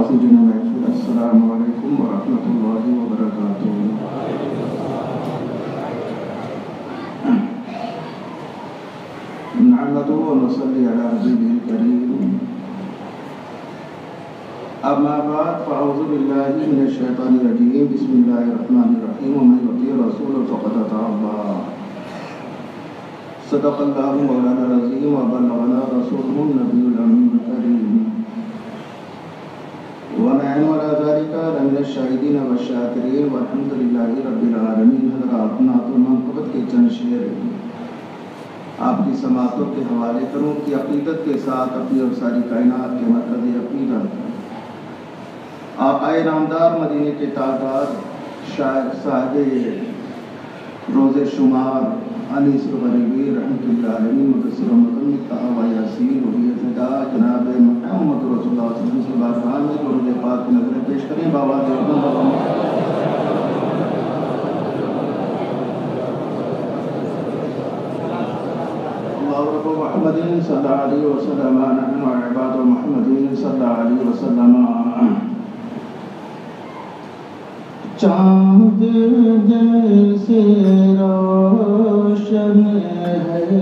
حاضرین محفل السلام علیکم ورحمۃ اللہ وبرکاتہ۔ نحمده ونصلي على رسوله الكريم، اما بعد فاعوذ بالله من الشیطان الرجیم، بسم اللہ الرحمن الرحیم، ومن یطیع الرسول فقد اطاع اللہ۔ صدق اللہ مولانا العظیم وبلغنا رسوله النبی الامین الکریم، ونحن على ذلك لمن الشاہدین والشاکرین والحمد للہ رب العالمین۔ حضرات نعت المنقبت کے چند شعر آپ کی سماعتوں کے حوالے کروں کہ عقیدت کے ساتھ اپنی اور ساری کائنات کے مرکز عقیدت آقائے نامدار مدینے کے تاجدار شاعر صاحب روز شمار انیس الغریبی رحمۃ اللہ علیہ مدثر مدنی تہوہ یاسین ولی فدا جناب محمد رسول اللہ صلی اللہ علیہ وسلم بارگاہ میں درود پاک کی نظریں پیش کریں۔ بابا رب محمد صلی اللہ علیہ وسلم نحن عباد محمد صلی اللہ علیہ وسلم۔ چاند جیسے روشن ہے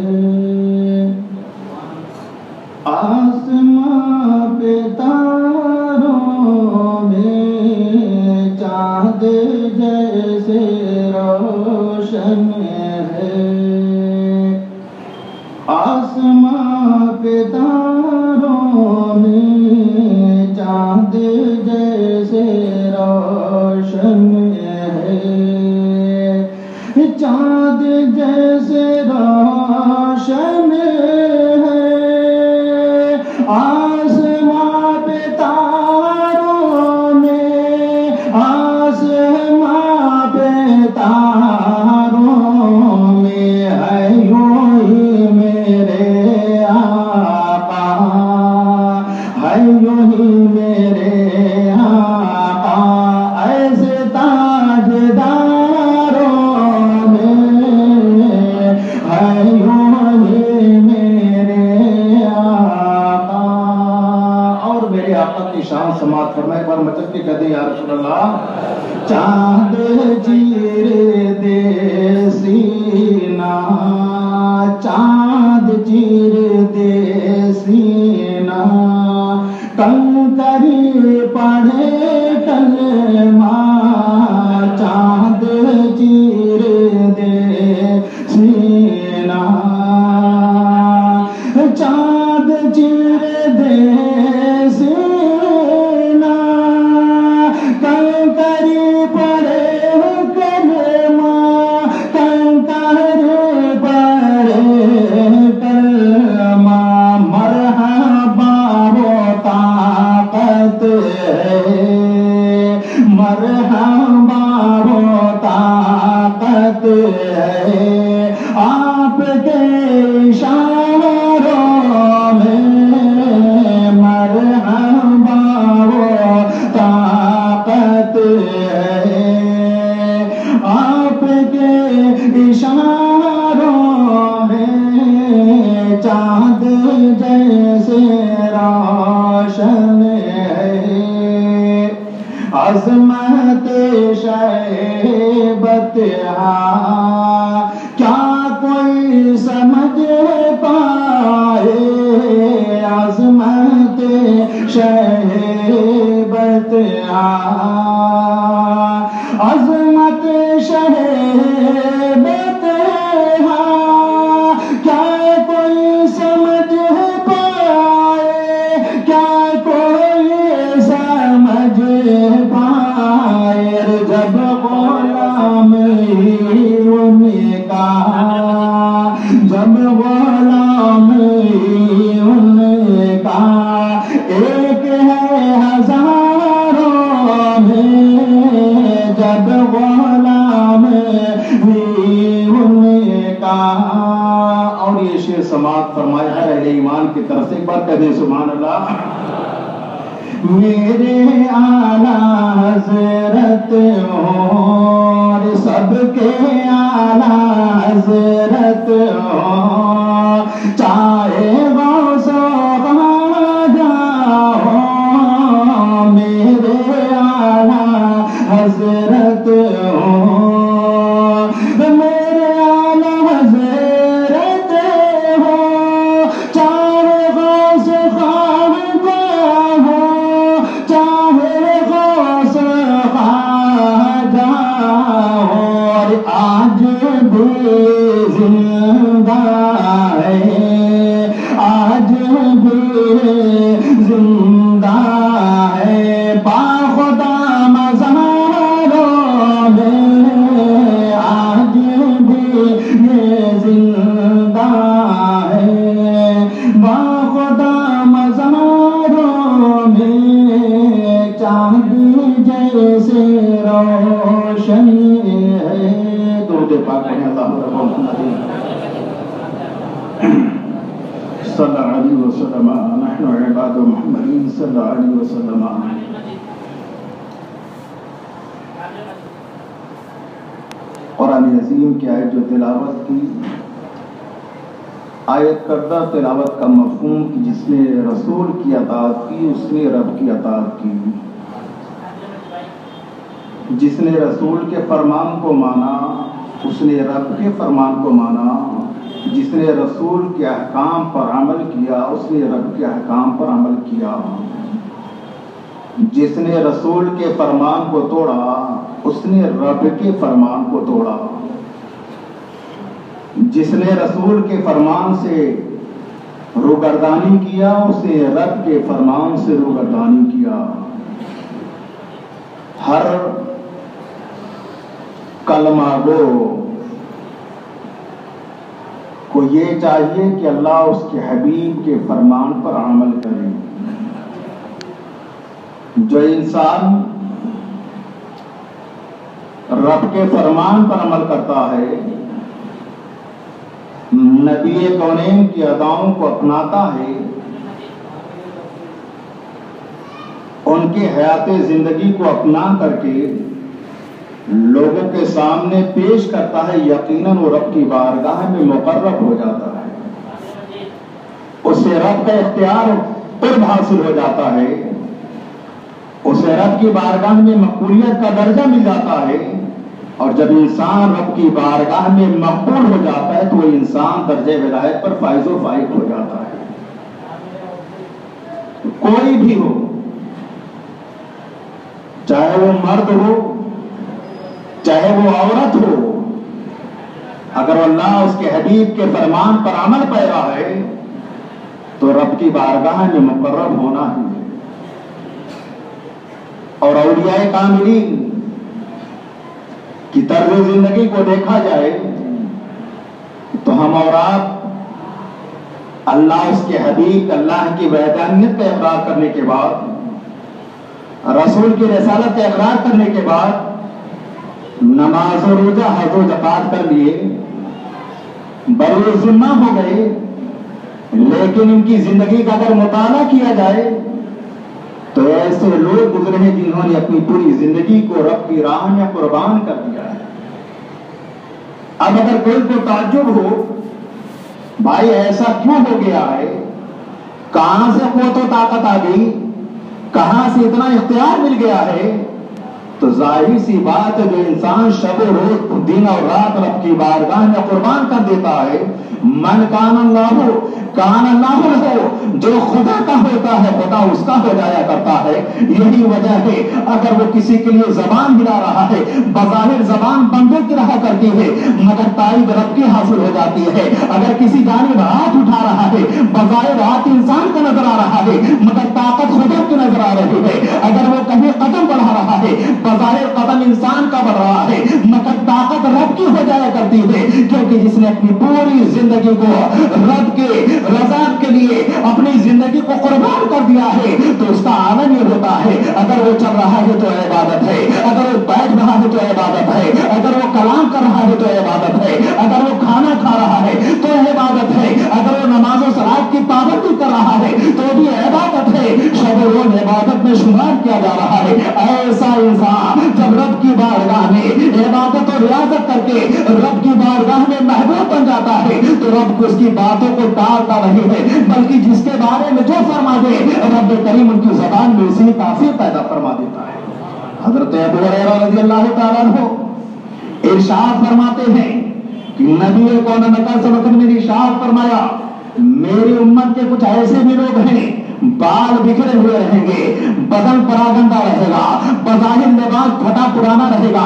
آسماں پہ تاروں میں، چاند جیسے روشن ہے آسماں پہ تاروں میں، چاند جیسے روشن ہے، چاند جیسے روشن ہے آسماں پہ تاروں میں، آسماں پہ تاروں میں ہے یوں ہی میرے آقا، ہے یوں ہی میرے آقا، ایسے تاجداروں میں ہے یوں ہی میرے آقا۔ اور میرے آقا کی شان سماعت فرمائے، ایک بار مچل کے کہتے ہیں یا رسول اللہ۔ چاند چیر دے سینہ، چاند چیر دے سینہ، کنکری پڑھے کلمہ، چاند چیر دے سینہ، چاند چیر دے سینہ، کنکری پڑھے کلمہ، کنکری پڑھے کلمہ، مرحبا وہ طاقت ہے، مرحبا وہ طاقت ہے، آپ کے اشاروں میں، مرحبا وہ طاقت ہے، آپ کے اشاروں میں، چاند جیسے روشن ہے، عظمت شیبت کیا کوئی سمجھ پائے، عظمت شیبت عظمت شیبت کیا کوئی سمجھ پائے، کیا کوئی سمجھ پائے، جب غلام ہی ان کا، جب غلام ہی ان کا ایک ہے ہزاروں میں، جب غلام ہی ان کا۔ اور یہ شعر سماعت فرمایا ہے اہل ایمان کی طرف سے، ایک بار کہہ دیں سبحان اللہ۔ میرے اعلیٰ حضرت اور سب کے اعلیٰ حضرت چاہے غوث و خواجہ ہو، آج بھی زندہ ہے، آج بھی زندہ ہے، باخدا مزاروں میں آج بھی یہ زندہ ہے، باخدا مزاروں میں چاند جیسے روشنی ہے۔ درود پاک پڑھیں اللہ رب محمد صلی اللہ علیہ وسلم، نحن عباد محمد صلی اللہ علیہ وسلم۔ قرآن عظیم کی آیت جو تلاوت کی، آیت کردہ تلاوت کا مفہوم کہ جس نے رسول کی اطاعت کی اس نے رب کی اطاعت کی، جس نے رسول کے فرمان کو مانا اس نے رب کے فرمان کو مانا، جس نے رسول کے احکام پر عمل کیا اس نے رب کے احکام پر عمل کیا، جس نے رسول کے فرمان کو توڑا اس نے رب کے فرمان کو توڑا، جس نے رسول کے فرمان سے روگردانی کیا اس نے رب کے فرمان سے روگردانی کیا۔ ہر کلمہ گو کو یہ چاہیے کہ اللہ اس کے حبیب کے فرمان پر عمل کرے۔ جو انسان رب کے فرمان پر عمل کرتا ہے، نبی کونین کی اداؤں کو اپناتا ہے، ان کی حیات زندگی کو اپنا کر کے لوگوں کے سامنے پیش کرتا ہے، یقیناً وہ رب کی بارگاہ میں مقرب ہو جاتا ہے، اسے رب کا اختیار قرب حاصل ہو جاتا ہے، اسے رب کی بارگاہ میں مقبولیت کا درجہ مل جاتا ہے۔ اور جب انسان رب کی بارگاہ میں مقبول ہو جاتا ہے تو وہ انسان درجہ ولایت پر فائز و فائق ہو جاتا ہے۔ کوئی بھی ہو، چاہے وہ مرد ہو چاہے وہ عورت ہو، اگر اللہ اس کے حبیب کے فرمان پر عمل پیرا ہے تو رب کی بارگاہ میں مقرب ہونا ہی ہے۔ اور اولیاء کاملین کی طرز زندگی کو دیکھا جائے تو ہم اور آپ اللہ اس کے حبیب اللہ کی وحدانیت کا اقرار کرنے کے بعد، رسول کی رسالت کا اقرار کرنے کے بعد نماز و روزہ حج و زکات کر لیے، بر ذمہ ہو گئے، لیکن ان کی زندگی کا اگر مطالعہ کیا جائے تو ایسے لوگ گزرے ہیں جنہوں نے اپنی پوری زندگی کو رب کی راہ میں قربان کر دیا ہے۔ اب اگر کوئی کو تعجب ہو بھائی ایسا کیوں ہو گیا ہے، کہاں سے قوت و طاقت آ گئی، کہاں سے اتنا اختیار مل گیا ہے، تو ظاہر سی بات ہے جو انسان شب و روز دن اور رات رب کی بارگاہ میں قربان کر دیتا ہے، من کان اللہ کان اللہ ہو، جو خدا کا ہوتا ہے خدا اس کا ہو جایا کرتا ہے۔ یہی وجہ ہے اگر وہ کسی کے لیے زبان ہلا رہا ہے، بظاہر زبان بندوں کی رہا کرتی ہے مگر تائید رب کی حاصل ہو جاتی ہے۔ اگر کسی جانب ہاتھ اٹھا رہا ہے، بظاہر ہاتھ انسان کا نظر آ رہا ہے مگر طاقت خدا کی نظر آ رہی ہے۔ اگر وہ کہیں قدم بڑھا رہا ہے، بظاہر قدم انسان کا بڑھ رہا ہے مگر طاقت رب کی ہو جایا کرتی ہے، کیونکہ جس نے اپنی پوری زندگی کو رب کے رضا کے لیے اپنی زندگی کو قربان کر دیا ہے تو اس کا عالم یہ ہوتا ہے اگر وہ چل رہا ہے تو عبادت ہے، اگر وہ بیٹھ رہا ہے تو عبادت ہے، اگر وہ کلام کر رہا ہے تو عبادت ہے، اگر وہ کھانا کھا رہا ہے تو عبادت ہے، اگر وہ نماز و صلاۃ کی پابندی کر رہا ہے تو بھی عبادت ہے، شب و روز عبادت میں شمار کیا جا رہا ہے۔ ایسا انسان جب رب کی بارگاہ میں عبادت اور ریاضت کر کے رب کی بارگاہ میں محبوب بن جاتا ہے تو رب کو اس کی باتوں کو ٹالتا نہیں ہے، بلکہ جس کے بارے میں جو فرما دے رب کریم ان کی زبان میں اسی تاثیر پیدا فرما دیتا ہے۔ حضرت ابو ہریرہ رضی اللہ تعالیٰ عنہ ارشاد فرماتے ہیں کہ نبی کون صلی اللہ علیہ وسلم نے ارشاد فرمایا میری امت کے کچھ ایسے بھی لوگ ہیں بال بکھرے ہوئے رہیں گے، بدن پراگندہ رہے گا، بظاہر لباس پھٹا پرانا رہے گا،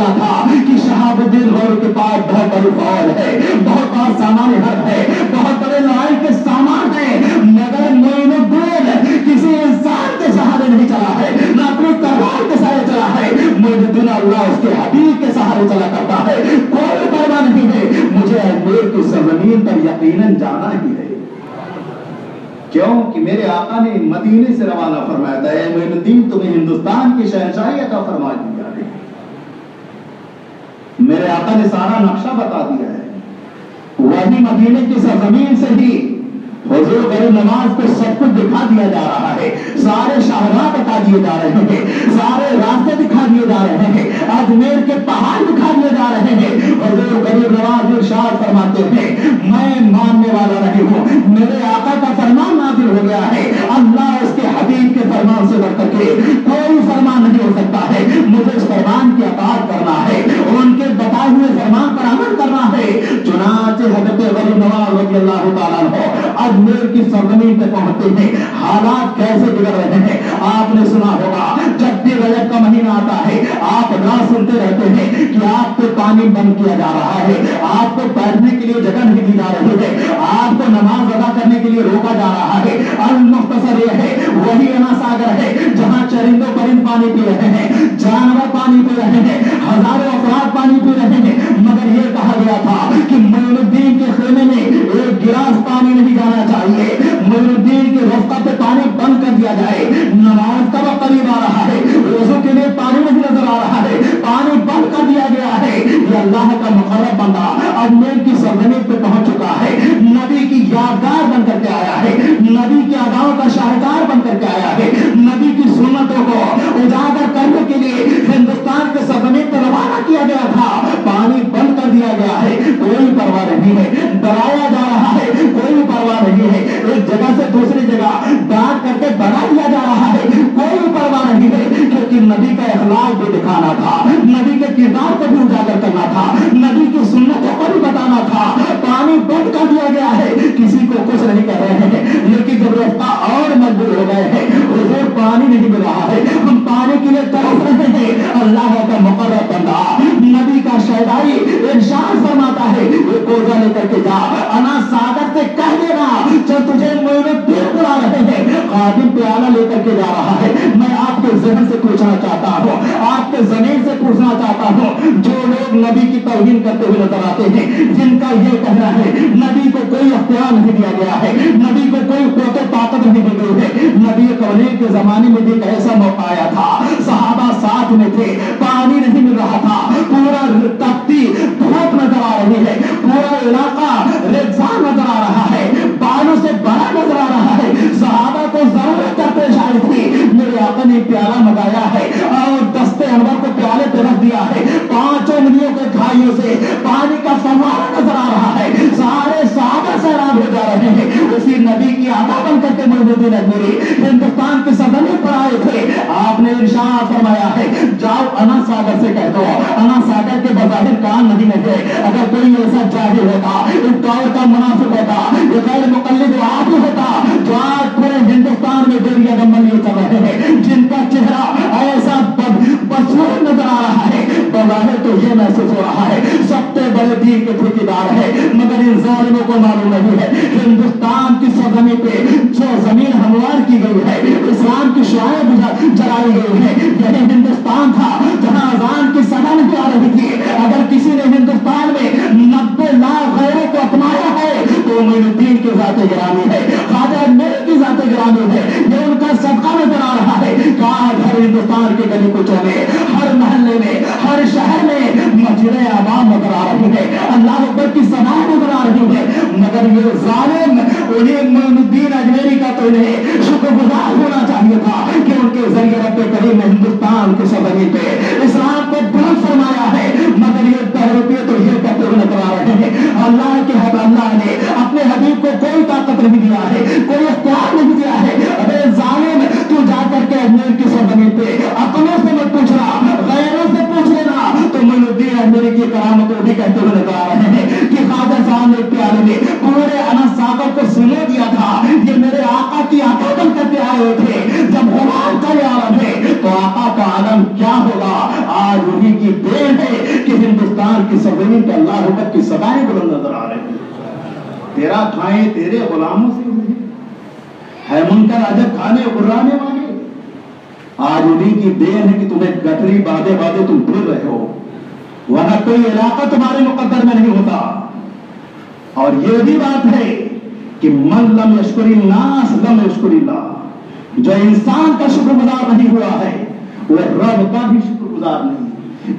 چلا تھا کہ شہاب الدین غور کے پاس بہت بڑی فوج ہے، بہت بڑا سامان حرب ہے، بہت بڑے لڑائی کے سامان ہے، مگر معین الدین کسی انسان کے سہارے نہیں چلا ہے، نہ اپنی تلوار کے سہارے چلا ہے، معین الدین اللہ اس کے حبیب کے سہارے چلا کرتا ہے، کوئی پرواہ نہیں ہے، مجھے اجمیر کی سرزمین پر یقیناً جانا ہی ہے۔ کیوں کہ میرے آقا نے مدینے سے روانہ فرمایا تھا، اے معین الدین تمہیں ہندوستان کی شہنشاہی عطا فرما دی جا رہی ہے۔ میرے آقا نے سارا نقشہ بتا دیا ہے، وہی مدینے کی سرزمین سے ہی حضور غریب نواز کو سب کچھ دکھا دیا جا رہا ہے، سارے شاہراہ بتا دیے جا رہے ہیں، سارے راستے دکھا دیے جا رہے ہیں، اجمیر کے پہاڑ دکھا دیے جا رہے ہیں۔ حضور غریب نواز ارشاد فرماتے ہیں، میں ماننے والا نہیں ہوں، میرے آقا کا فرمان نازل ہو گیا ہے، اللہ اس کے حبیب کے فرمان سے بڑھ کر کے کوئی فرمان نہیں ہو سکتا ہے، مجھے اس فرمان کی اطاعت کرنا ہے، ان کے بتائے ہوئے فرمان پر عمل کرنا ہے۔ چنانچہ حضرت غریب نواز رضی اللہ تعالیٰ عنہ اجمیر کی سرزمین پہ پہنچتے ہیں، حالات کیسے بگڑ رہے ہیں آپ نے سنا ہوگا، جب بھی رجب کا مہینہ آتا ہے آپ راہ سنتے رہتے ہیں کہ آپ کو پانی بند کیا جا رہا ہے، آپ کو بیٹھنے کے لیے جگہ نہیں دی جا رہی ہے، آپ کو نماز ادا کرنے کے لیے روکا جا رہا ہے۔ المختصر یہ ہے، وہی انا ساگر ہے جہاں چرندوں پرند پانی پی رہے ہیں، جانور پانی پی رہے ہیں، ہزاروں افراد پانی پی رہے ہیں، مگر یہ کہا گیا تھا کہ معین الدین کے خیمے میں ایک گلاس پانی نہیں جانا چاہیے، معین الدین کے رفتہ پہ پانی بند کر دیا جائے، نماز کا وقت قریب آ رہا ہے، وضو کے لیے پانی نہیں نظر آ رہا ہے، پانی بند کر دیا گیا ہے۔ یہ اللہ کا مقرب بندہ اجمیر کی سرزمین پہ پہنچ چکا ہے، نبی کی یادگار بن کر کے آیا ہے، نبی کی اداؤں کا شاہکار بن کر کے آیا ہے، نبی کی سنتوں کو اجاگر کرنے کے لیے ہندوستان کے سرزمین پہ روانہ کیا گیا تھا، پانی بند کر دیا گیا ہے، کوئی پرواہ نہیں ہے، ڈرایا جا رہا ہے، کوئی پرواہ نہیں ہے، ایک جگہ سے دوسری جگہ ڈانٹ کر کے بنا دیا جا رہا ہے، کوئی پرواہ نہیں ہے، کیونکہ نبی کا اخلاق بھی دکھانا تھا، نبی کے کردار کو بھی اجاگر کرنا تھا، نبی کی سنتوں کو بھی بتانا تھا، پانی بند کر دیا گیا ہے، کسی کو کچھ نہیں کر رہے ہیں، لیکن جب رفتہ اور مجبور ہو گئے ہیں، حضور پانی نہیں مل رہا ہے، ہم پانی کے لیے تڑپ رہے ہیں، اللہ کا مقرب بندہ نبی کا شہدائی ارشاد فرماتا ہے، یہ کوزہ لے کر کے جا، انا ساگر سے کہہ دینا چل تجھے معین الدین بلا رہے ہیں، خادم پیالہ لے کر کے جا رہا ہے۔ میں آپ کے ذہن سے پوچھنا چاہتا ہوں، آپ کے ضمیر سے پوچھنا چاہتا ہوں، جو لوگ نبی کی توہین کرتے ہوئے نظر آتے ہیں، جن کا یہ کہنا ہے نبی کو کوئی اختیار نہیں دیا گیا ہے، نبی کو کوئی قوت طاقت نہیں دی گئی ہے، نبی کونین کے زمانے میں بھی ایک ایسا موقع آیا تھا، صحابہ ساتھ میں تھے، پانی نہیں مل رہا تھا، پورا تپتی دھوپ نظر آ رہی ہے، پورا علاقہ ریگزار نظر آ رہا ہے، بالوں سے بڑا نظر آ رہا ہے، صحابہ کو ضرورت پیش آئی تھی، میرے آقا نے پیالہ منگایا ہے اور دستے انور کو پیالے پہ رکھ دیا ہے، 5 انگلیوں کے کھائیوں سے پانی کا فوارہ نظر آ رہا ہے، سارے صحابہ سیراب ہو جا رہے ہیں، اسی نبی کی آقا بن کر کے معین الدین اجمیری ہندوستان کی سرزمین پر آئے تھے، آپ نے ارشاد فرمایا ہے، جاؤ انا ساگر سے کہہ دو، انا ساگر کے بظاہر کان نہیں لگے، اگر کوئی ایسا جاہل ہوتا، اس دور کا منافق ہوتا، یہ غیر مقلد آپ ہی ہوتا جو آج پورے ہندوستان میں دنیا گمبل یہ کر رہے ہیں، جن کا چہرہ ایسا بدسور نظر آ رہا ہے، بظاہر تو یہ محسوس ہو رہا ہے سب سے بڑے دین کے ٹھیکیدار ہے، مگر ان ظالموں کو معلوم نہیں ہے ہندوستان کی سرزمین پہ جو زمین ہموار کی گئی ہے، اسلام کی شعائیں جلائی گئی ہے، یہی ہندوستان تھا جہاں اذان کی صدا نہیں آ رہی تھی، اگر کسی نے ہندوستان میں 90 لاکھ غیروں کو اپنایا ہے تو معین الدین کی ذات گرامی ہے، خواجہ میرے کی ذات گرامی ہے، یہ ان کا صدقہ نظر آ رہا ہے کہ آج ہر ہندوستان کے گلی کوچوں میں، ہر محلے میں، ہر شہر میں مسجد آباد نظر آ رہی ہے، اللہ اکبر کی صدا نظر آ رہی ہے، مگر یہ ظالم انہیں معین الدین اجمیری کا تو انہیں شکر گزار ہونا چاہیے تھا کہ ان کے ذریعے رب کریم نے ہندوستان کی سرزمین پہ اسلام کو بلند فرمایا ہے، مگر یہ بہروپیے تو یہ کہتے ہوئے نظر آ رہے ہیں اللہ کے اللہ نے اپنے حبیب کو کوئی طاقت نہیں دیا ہے، کوئی اختیار نہیں دیا ہے، ارے ظالم تو جا کر کے اجمیر کی سرزمین پہ اپنوں سے مت پوچھنا، غیروں سے پوچھ لینا، تو معین الدین اجمیری کی کرامتوں بھی کہتے ہوئے نظر آ رہے ہیں کہ خواجہ صاحب نے پیالے میں پورے انس ساگر کو سلو دیا تھا، یہ میرے آقا کی آقا بن کر کے آئے ہوئے تھے، جب غلام کا یہ عالم ہے تو آقا کا عالم کیا ہوگا، آج انہیں کی بینٹ ہے کہ ہندوستان کی سرزمین پہ اللہ اکبر کی صدائیں بلند نظر آ رہی ہیں. تیرا کھائیں تیرے غلاموں سے ہوئی ہے منکر عجب کھانے غرانے والے. آج انہیں کی دین ہے کہ تمہیں گٹری بادے بادے تم پھر رہے ہو، ورنہ کوئی علاقہ تمہارے مقدر میں نہیں ہوتا. اور یہ بھی بات ہے کہ من لم یشکر الناس لم یشکر اللہ. جو انسان کا شکر گزار نہیں ہوا ہے وہ رب کا بھی شکر گزار نہیں.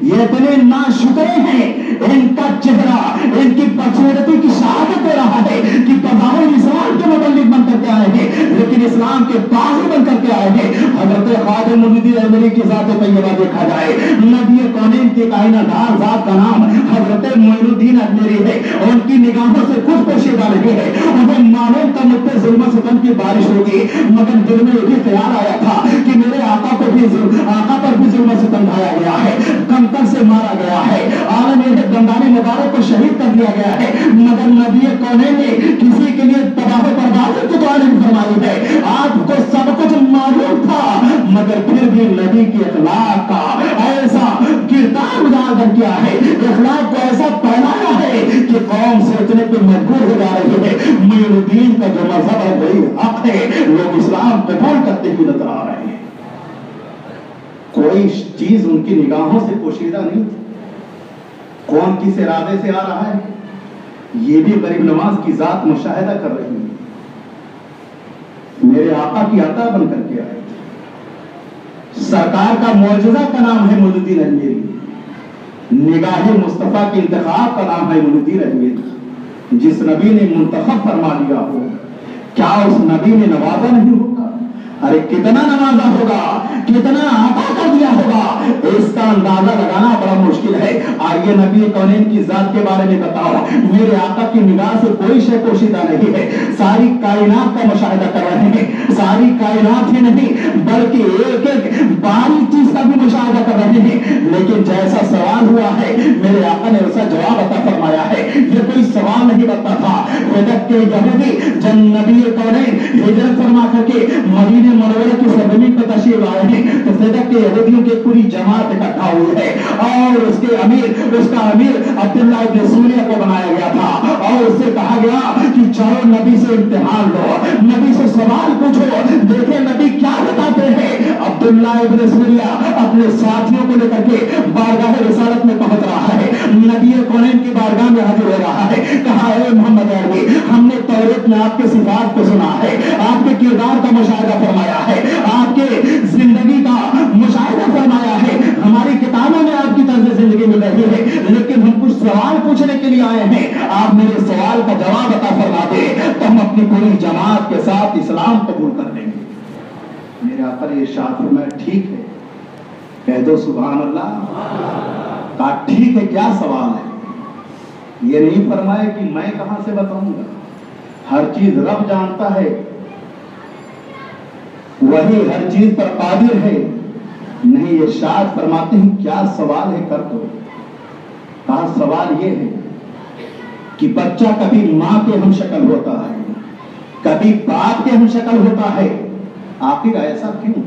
یہ اتنے ناشکرے ہیں، ان کا چہرہ ان کی بصیرتی کی شہادت دے رہا ہے کہ بظاہر اسلام کے مبلغ بن کر کے آئے ہیں لیکن اسلام کے باغی بن کر کے آئے ہیں. حضرت خواجہ معین الدین اجمیری کی ذات طیبہ دیکھا جائے، نبی کونین کی کائنہ دار ذات کا نام حضرت معین الدین اجمیری ہے. ان کی نگاہوں سے کچھ پوشیدہ نہیں ہے. انہیں معلوم تھا مجھ پہ ظلم و ستم کی بارش ہوگی، مگر دل میں یہ بھی خیال آیا تھا کہ میرے آقا پر بھی ظلم و ستم ڈھایا گیا ہے، کمتر سے مارا گیا ہے، عالم دندان مبارک کو شہید کر دیا گیا ہے، مگر نبی کونین نے کسی کے لیے تباہ و بربادی کی دعا نہیں فرمائی ہے. آپ کو سب کچھ معلوم تھا مگر پھر بھی نبی کے اخلاق کا ایسا کردار اجاگر کیا ہے، اخلاق کو ایسا پھیلایا ہے کہ قوم سوچنے پہ مجبور ہو جا رہی ہے معین الدین کا جو مذہب ہے وہی حق ہے. لوگ اسلام قبول کرتے ہوئے نظر آ رہے ہیں. کوئی چیز ان کی نگاہوں سے پوشیدہ نہیں. کون کس ارادے سے آ رہا ہے یہ بھی غریب نواز کی ذات مشاہدہ کر رہی ہے. میرے آقا کی عطا بن کر کے آئے. سرکار کا معجزہ کا نام ہے معین الدین اجمیری. نگاہ مصطفیٰ کے انتخاب کا نام ہے معین الدین اجمیری. جس نبی نے منتخب فرما لیا ہو کیا اس نبی نے نوازا نہیں ہوگا؟ ارے کتنا نوازا ہوگا، کتنا عطا کر دیا ہوگا، اس کا اندازہ لگانا بڑا مشکل ہے. آئیے نبی کونین کی ذات کے بارے میں بتاؤ. میرے آقا کی نگاہ سے کوئی شے پوشیدہ نہیں ہے. ساری کائنات کا مشاہدہ کر رہے ہیں. ساری کائنات ہی نہیں بلکہ ایک ایک باریک چیز کا بھی مشاہدہ کر رہے ہیں. لیکن جیسا سوال ہوا ہے میرے آقا نے ویسا جواب عطا فرمایا ہے. یہ کوئی سوال نہیں بنتا تھا. ہجرت کے یہودی جب نبی کونین ہجرت فرما کر کے مدینے منورہ کی سرزمین پر تشریف آئے ہیں تو صدق کے یہودیوں کی پوری جماعت اکٹھا ہوئی ہے اور اس کا امیر عبداللہ ابن سوریہ کو بنایا گیا تھا اور اس سے کہا گیا کہ چلو نبی سے امتحان لو، نبی سے سوال پوچھو، دیکھیں نبی کیا بتاتے ہیں. عبداللہ ابن سوریہ اپنے ساتھیوں کو لے کر کے بارگاہ رسالت میں پہنچ رہا ہے. نبی کونین کی بارگاہ میں حاضر ہو رہا ہے. کہا اے محمد عربی، ہم نے توریت میں آپ کے صفات کو سنا ہے، آپ کے کردار کا مشاہدہ فرمایا ہے، آپ کے زندگی کا مشاہدہ فرمایا ہے، ہماری کتابوں میں آپ کی طرز زندگی مل رہی ہے، لیکن ہم کچھ سوال پوچھنے کے لیے آئے ہیں. آپ میرے سوال کا جواب عطا فرما دیں تو ہم اپنی پوری جماعت کے ساتھ اسلام قبول کر لیں گے. میرے آقا نے ارشاد فرمایا ٹھیک ہے، کہہ دو سبحان اللہ. کہا ٹھیک ہے، کیا سوال ہے؟ یہ نہیں فرمایا کہ میں کہاں سے بتاؤں گا، ہر چیز رب جانتا ہے، وہی ہر چیز پر قادر ہے. نہیں، ارشاد فرماتے ہیں کیا سوال ہے کر دو. کہا سوال یہ ہے کہ بچہ کبھی ماں کے ہم شکل ہوتا ہے، کبھی باپ کے ہم شکل ہوتا ہے، آخر ایسا کیوں؟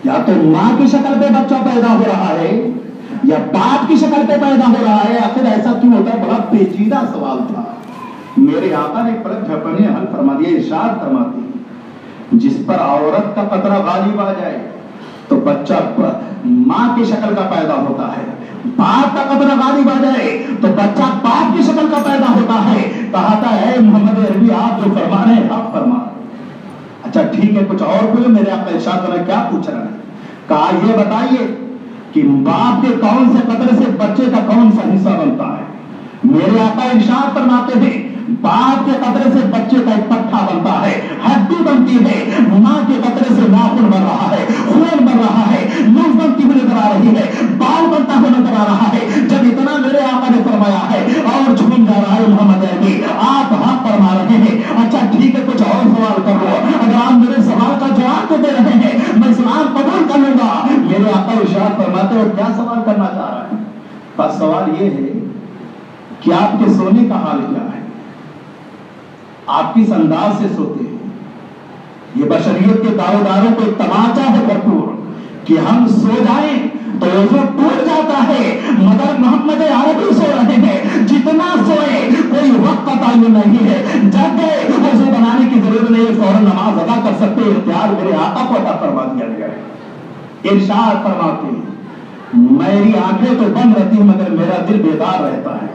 یا تو ماں کی شکل پہ بچہ پیدا ہو رہا ہے یا باپ کی شکل پہ پیدا ہو رہا ہے، آخر ایسا کیوں ہوتا ہے؟ بڑا پیچیدہ سوال تھا. میرے آقا نے پلک جھپکنے حل فرما دیا. ارشاد فرماتے ہیں جس پر عورت کا قطرہ غالب آ جائے تو بچہ ماں کی شکل کا پیدا ہوتا ہے، باپ کا قطرہ غالب آ جائے تو بچہ باپ کی شکل کا پیدا ہوتا ہے. کہا تھا اے محمد عربی آپ جو فرما رہے ہیں حق فرما رہے ہیں. اچھا ٹھیک ہے، کچھ اور کوئی میرے آقا ارشاد فرمایا کیا پوچھ رہا ہے؟ کہا یہ بتائیے کہ باپ کے کون سے قطرے سے بچے کا کون سا حصہ بنتا ہے؟ میرے آقا ارشاد فرماتے ہیں باپ کے قطرے سے بچے کا ایک پٹھا بنتا ہے، ہڈی بنتی ہے. ماں کے قطرے سے ناخن بن رہا ہے، خون بن رہا ہے، لوز بنتی ہوئی نظر آ رہی ہے، بال بنتا ہوا نظر آ رہا ہے. جب اتنا میرے آقا نے فرمایا ہے اور جھوم جا رہا ہے محمد عربی، آپ حق فرما رہے ہیں. اچھا ٹھیک ہے، کچھ اور سوال کر لو. اگر آپ میرے سوال کا جواب تو دے رہے ہیں میں اسلام قبول کر لوں گا. میرے آقا ارشاد فرماتے ہو کیا سوال کرنا چاہ رہا ہے؟ بس سوال یہ ہے کہ آپ کے سونے کا حال کیا ہے، آپ کس انداز سے سوتے ہیں. یہ بشریت کے دعویداروں کو ایک تماچا ہے بھرپور کہ ہم سو جائیں تو وضو ٹوٹ جاتا ہے، مگر محمد عربی سو رہے ہیں، جتنا سوئے کوئی وقت کا تعین نہیں ہے، جب وضو بنانے کی ضرورت نہیں ہے فوراً نماز ادا کر سکتے، اختیار میرے آقا کو عطا فرما دیا گیا ہے۔ ارشاد فرماتے ہیں میری آنکھیں تو بند رہتی ہیں مگر میرا دل بیدار رہتا ہے۔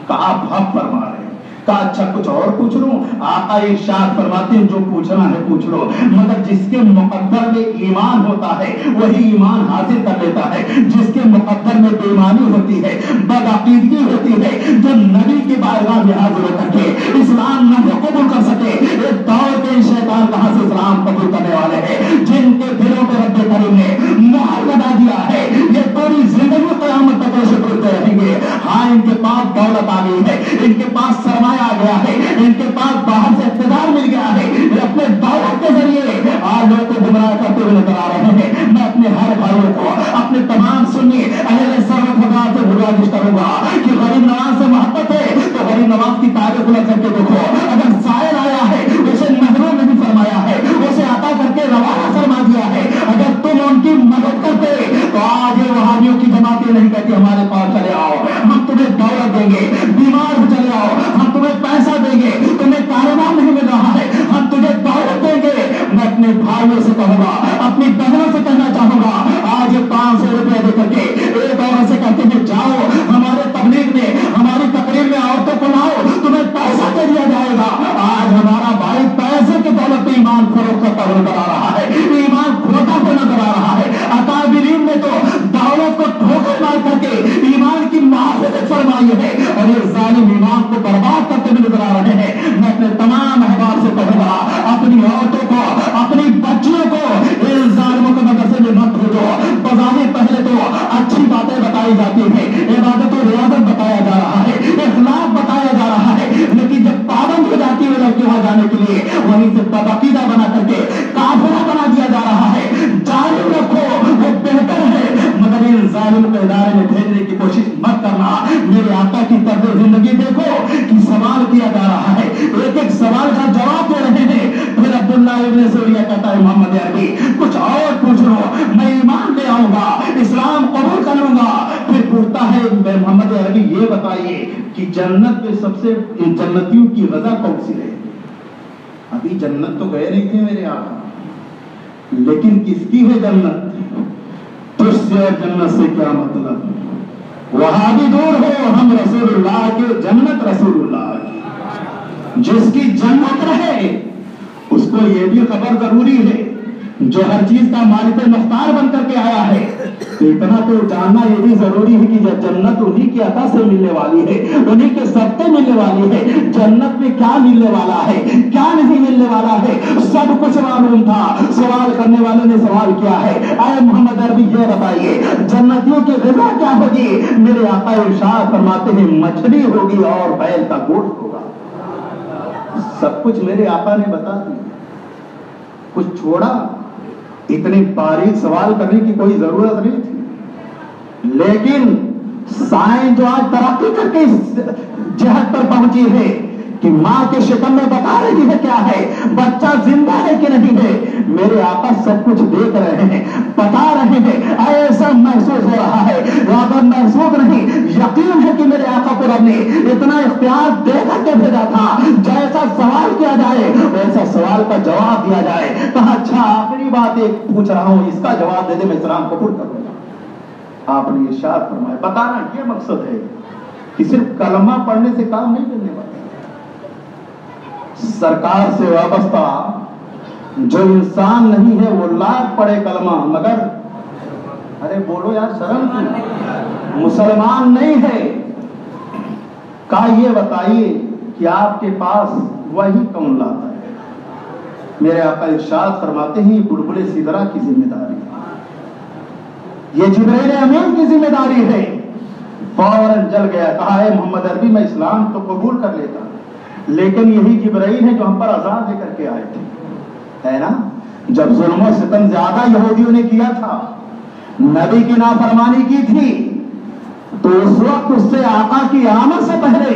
کہا آپ حق فرما رہے ہیں، کہا اچھا کچھ اور پوچھ لوں؟ آقا ارشاد فرماتے ہیں جو پوچھنا ہے پوچھ لو، مگر جس کے مقدر میں ایمان ہوتا ہے وہی ایمان حاصل کر لیتا ہے، جس کے مقدر میں بے ایمانی ہوتی ہے، بدعقیدگی ہوتی ہے، جو نبی کی بارگاہ میں حاضر ہو کر کے اسلام نہ قبول کر سکے، ایک دور کے شیطان کہاں سے اسلام قبول کرنے والے ہیں؟ جن کے دلوں پہ رب کریم نے مہر لگا دیا ہے، یہ پوری زندگی قیامت تک ایسے کرتے رہیں گے۔ ہاں ان کے پاس دولت آ گئی ہے، ان کے پاس سرمایہ آ گیا ہے، ان کے پاس باہر سے اقتدار مل گیا ہے، یہ اپنے دولت کے ذریعے آج لوگوں کو گمراہ کرتے ہوئے نظر آ رہے ہیں۔ میں اپنے ہر بھائیوں کو، اپنے تمام سنی اہل سرمت خدا سے گزارش کروں گا کہ غریب نواز سے محبت ہے تو غریب نواز کی تاریخ کھلا کر کے دیکھو، اگر سائل آیا ہے اسے محروم نہیں فرمایا ہے، اسے عطا کر کے روانہ فرما دیا ہے۔ اگر تم ان کی مدد کرتے تو آج یہ وہابیوں کی جماعتیں نہیں کہتی ہمارے پاس چلے آؤ، ہم تمہیں دولت دیں گے، بیمار ہو چلے آؤ، ہم تمہیں پیسہ دیں گے، تمہیں کاروبار نہیں مل رہا ہے ہم تجھے دولت دیں گے۔ میں اپنے بھائیوں سے کہوں گا، اپنی بہنوں سے کہنا چاہوں گا، آج یہ 500 روپئے دے کر کے ایک عورت سے کہتے ہیں جاؤ ہمارے تبلیغ میں، ہماری تقریر میں عورتوں کو لاؤ، تمہیں پیسہ دے دیا جائے گا۔ آج ہمارا بھائی پیسے کی دولت پہ ایمان فروخت کرتا ہوا نظر آ رہا ہے، ایمان کھوتا ہوا نظر آ رہا ہے۔ اکابرین نے تو دولت کو ٹھوکر مار کر کے ایمان کی محافظت فرمائی ہے، اور یہ ظالم ایمان کو برباد کرتے ہوئے نظر آ رہے ہیں۔ میں اپنے تمام احباب سے کہوں گا، اپنی عورتوں کو، اپنی بچیوں کو ان ظالموں کے مدرسے میں مت بھیجو۔ بظاہر پہلے تو اچھی باتیں بتائی جاتی ہیں، عبادت و ریاضت بتایا جا رہا ہے، اخلاق بتایا جا رہا ہے، لیکن جب پابند ہو جاتی ہے لڑکی وہاں جانے کے لیے، وہیں سے بدعقیدہ بنا کر کے کافرہ بنا دیا جا رہا ہے۔ جاری رکھو وہ بہتر ہے، مگر ان ظالموں کو ادارے میں بھیجنے کی کوشش مت کرنا۔ میرے آقا کی طرز زندگی دیکھو کہ سوال کیا جا رہا ہے، ایک ایک سوال کا جواب دے رہے ہیں۔ پھر عبداللہ ابن سوریہ کہتا ہے محمد عربی کچھ اور پوچھ لو، میں ایمان لے آؤں گا، اسلام قبول کر لوں گا۔ پھر پوچھتا ہے محمد عربی یہ بتائیے کہ جنت میں سب سے جنتیوں کی غذا کون سی ہے؟ ابھی جنت تو گئے نہیں تھے میرے آقا، لیکن کس کی ہے جنت؟ تجھ سے اور جنت سے کیا مطلب؟ وہاں بھی دور ہو، ہم رسول اللہ کے، جنت رسول اللہ کی، جس کی جنت رہے اس کو یہ بھی خبر ضروری ہے، جو ہر چیز کا مالک مختار بن کر کے آیا ہے تو اتنا تو جاننا یہ بھی ضروری ہے کہ جنت انہی کی عطا سے ملنے والی ہے، انہی کے صدقے ملنے والی ہے۔ جنت میں کیا ملنے والا ہے، کیا نہیں ملنے والا ہے، سب کچھ معلوم تھا۔ سوال کرنے والے نے سوال کیا ہے، اے محمد عربی یہ بتائیے جنتیوں کی غذا کیا ہوگی؟ میرے آقا ارشاد فرماتے ہیں مچھلی ہوگی اور بیل کا گوشت ہوگا۔ سب کچھ میرے آقا نے بتا دیا، کچھ چھوڑا؟ اتنی باریک سوال کرنے کی کوئی ضرورت نہیں تھی، لیکن سائنس جو آج ترقی کر کے اس جہت پر پہنچی ہے کہ ماں کے شکم میں بتا رہی ہے کیا ہے، بچہ زندہ ہے کہ نہیں ہے، میرے آقا سب کچھ دیکھ رہے ہیں، بتا رہے ہیں۔ ایسا محسوس ہو رہا ہے، اگر محسوس نہیں، یقین ہے کہ میرے آقا کو رب نے اتنا اختیار دے کر کے بھیجا تھا، جیسا سوال کیا جائے ویسا سوال کا جواب دیا جائے۔ کہا اچھا آخری بات ایک پوچھ رہا ہوں، اس کا جواب دے دے میں اسلام قبول کروں گا۔ آپ نے ارشاد فرمایا، بتانا یہ مقصد ہے کہ صرف کلمہ پڑھنے سے کام نہیں کرنے والا، سرکار سے وابستہ جو انسان نہیں ہے وہ لاکھ پڑھے کلمہ مگر، ارے بولو یار شرم کی، مسلمان نہیں ہے۔ کہا یہ بتائیے کہ آپ کے پاس وہی کون لاتا ہے؟ میرے آقا ارشاد فرماتے ہیں بلبل سدرا کی ذمہ داری ہے، یہ جبرائیل امین کی ذمہ داری ہے۔ فوراً جل گیا، کہا ہے محمد عربی میں اسلام تو قبول کر لیتا لیکن یہی جبرائیل ہے جو ہم پر عذاب دے کر کے آئے تھے، ہے نا؟ جب ظلم و ستم زیادہ یہودیوں نے کیا تھا، نبی کی نافرمانی کی تھی، تو اس وقت اس سے آقا کی آمد سے پہلے